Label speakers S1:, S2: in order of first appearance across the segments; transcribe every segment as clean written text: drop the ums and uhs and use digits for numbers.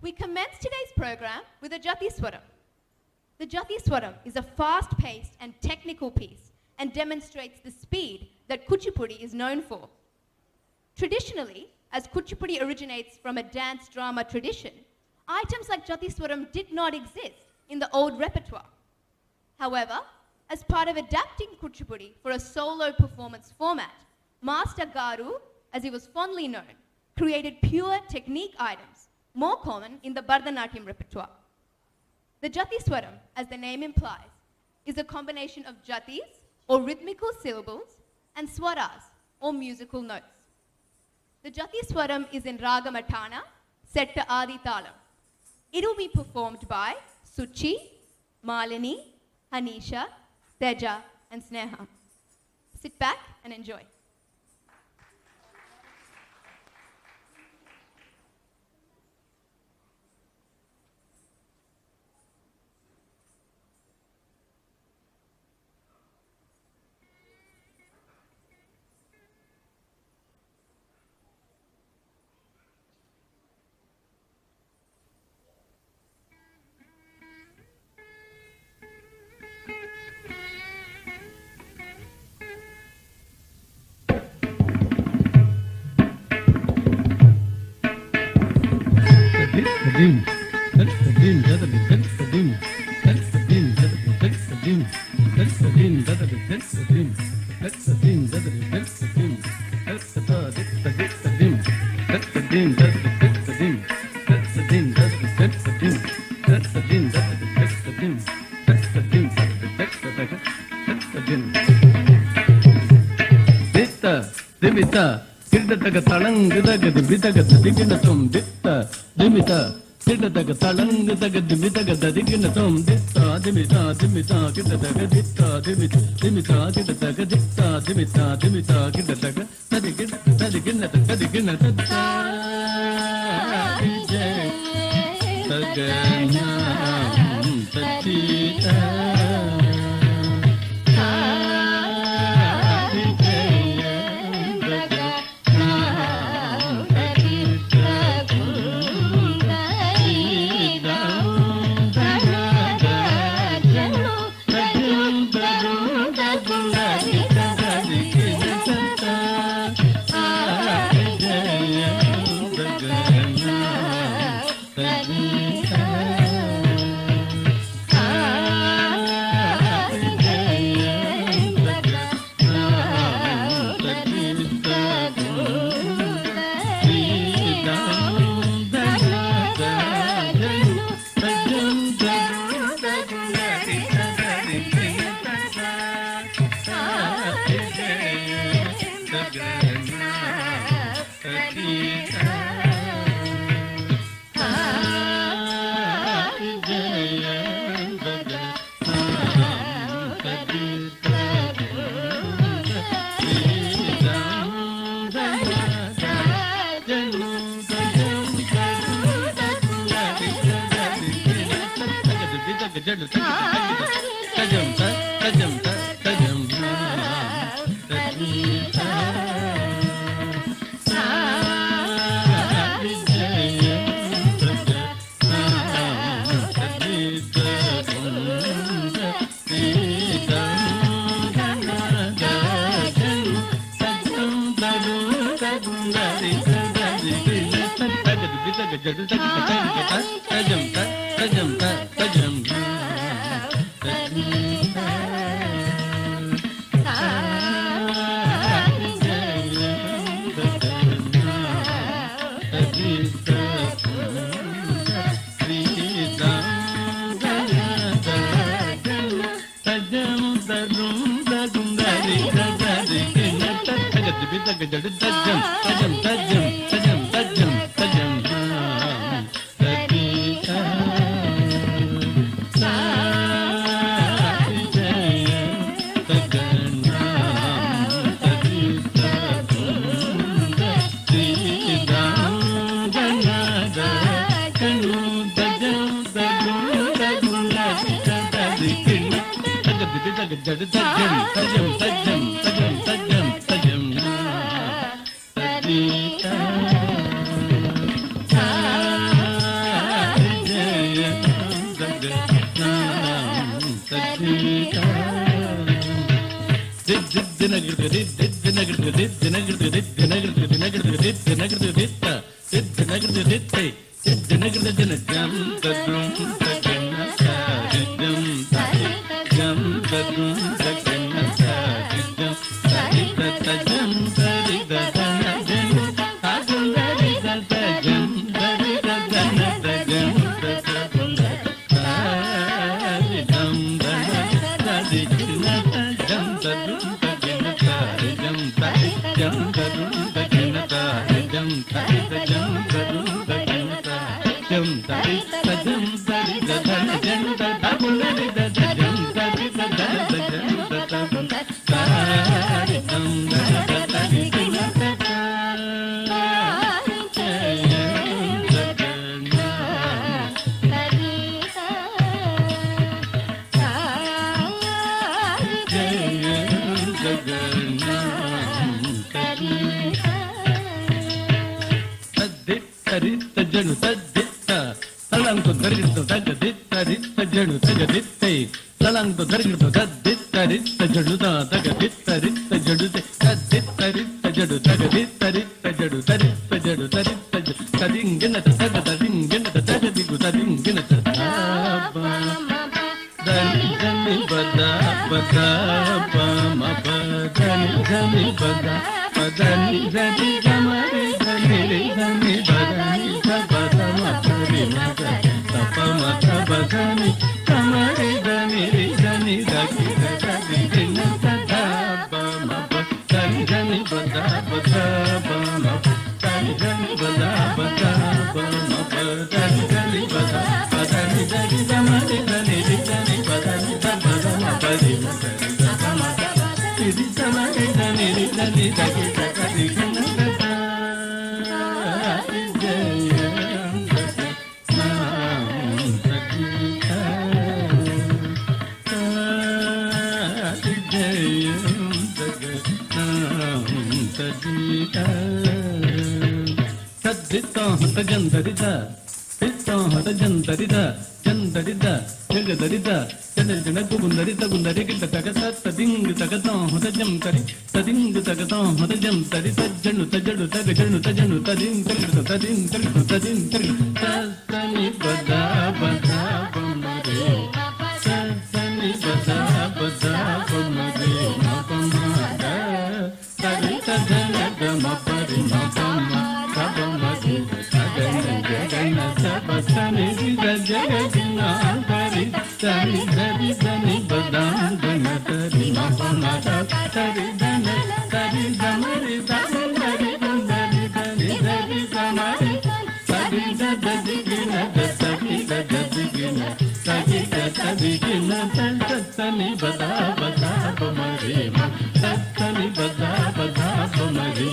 S1: We commence today's program with a Jati Swaram. The Jati Swaram is a fast-paced and technical piece and demonstrates the speed that Kuchipudi is known for. Traditionally, as Kuchipudi originates from a dance drama tradition, items like Jati Swaram did not exist in the old repertoire. However, as part of adapting Kuchipudi for a solo performance format, Master Garu, as he was fondly known, created pure technique items, more common in the Bharatanatyam repertoire. The Jati Swaram, as the name implies, is a combination of jatis, or rhythmical syllables, and swaras, or musical notes. The Jati Swaram is in Raga Matana, set to Adi Talam. It will be performed by Suchi, Malini, Hanisha, Teja, and Sneha. Sit back and enjoy.
S2: Dimita, Kidataga Talang, Vitaga, the Diginatum, Dita, Dimita, Kidataga Talang, the Vitaga, the Diginatum, Dita, Dimita, Dimita, Kidataga, Dita, Dimita, Kidataga, Dita, Dimita, Dimita, Kidataga, Tadigina, Tadigina, Tagana, Tatita. జడు తద్దిత్త తలంకు దరిగితో తగదిత్త రిత్త జడు తగదిత్తై తలంకు దరిగితో తద్దిత్త రిత్త జడుత తగదిత్త రిత్త జడుతే తద్దిత్త రిత్త జడు తగదిత్త రిత్త జడు తరిత్త జడు తరిత్త జడు తదింగినత తగ తదింగినత తగదిగు తదింగినత దని దని బద బద పమ పదని దని బద పదని దని గమరి దని దని బదని బద మపరి మగ తపమ తబదని కమరి దని దని దగి దగి దినత పమ పదని దని బద బద పమ దని దని బద బద పమ పదని దని బద పదని దని గమరి దని దని పదని బద మపరి మగ తపమ ఇది సమరి దని దని దగి దగి దినత జందరిద జందరిద జందరిద జగదరిద జన గుందరి తగుందరి గిట్ట తగత తదింగ్ తగతం హత జం తరి తదింగ్ తగతం హత జం తరి తజ్జను తజడు తగజను తజను తదిం తగడు తదిం తగడు తదిం తగడు తని బదా బదా బమరే తని బదా బదా బమరే మపమద తరి తజన గమ పరి మపమ కబమది తగన జగన సబతని జగదిన పరి తరి ధరి ధని బదాం ధన తరి మపమద తరి ధన తరి ధమరి ధరి ధరి ధరి ధరి ధమరి తరి ధరి గిన తరి ధరి గిన తరి ధరి గిన తని బదా బదా బమరి తని బదా బదా బమరి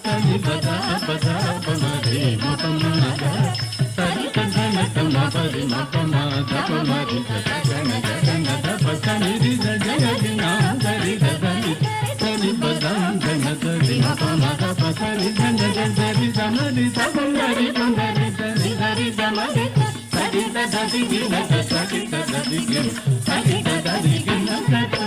S2: తని బదా బదా బమరి మపమద తరి ధన తమ పరి మపమద బమరి జగన జగన దపతని జగదిన దరి ధని తని బదాం ధన తరి మపమద పతని ధన ధరి ధమరి తమరి బందరి ధరి ధరి ధమరి తరి ధరి గిన తరి ధరి గిన తరి ధరి గిన తత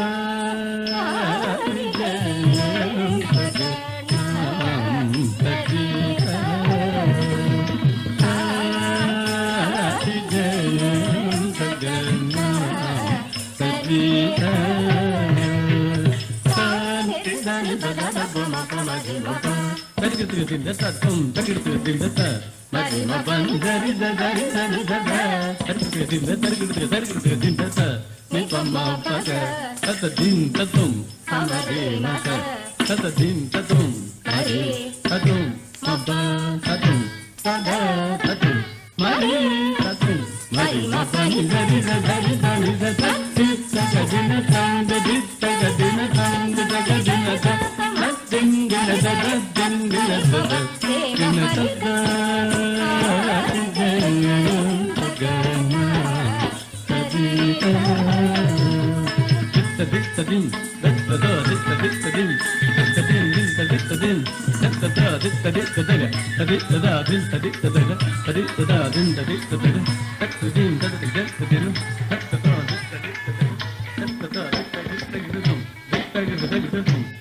S2: దిత్త దిత్త దిత్త దిత్త దిత్త దిత్త దిత్త దిత్త